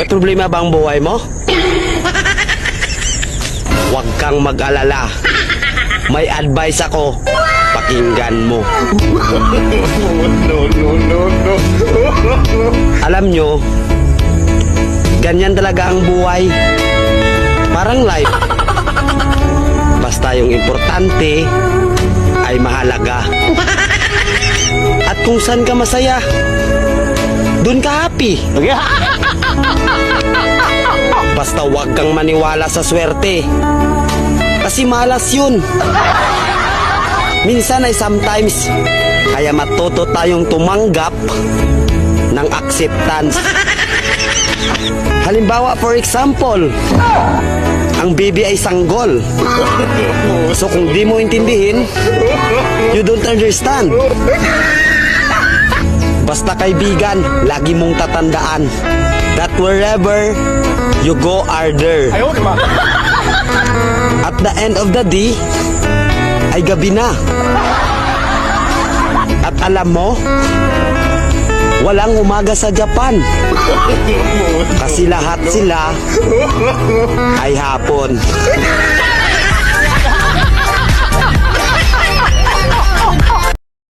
problema ba ang buhay mo? Huwag kang mag-alala. May advice ako. Pakinggan mo. Alam nyo, ganyan talaga ang buhay. Parang life. Basta yung importante ay mahalaga. At kung saan ka masaya, dun ka happy. Basta wag kang maniwala sa swerte. Kasi malas yun. Minsan ay sometimes. Kaya matuto tayong tumanggap ng acceptance. Halimbawa, for example, ang baby ay sanggol. So kung di mo intindihin, you don't understand. Basta kaibigan, lagi mong tatandaan that wherever you go are there. At the end of the day, ay gabi na. At alam mo, walang umaga sa Japan. Kasi lahat sila ay hapon.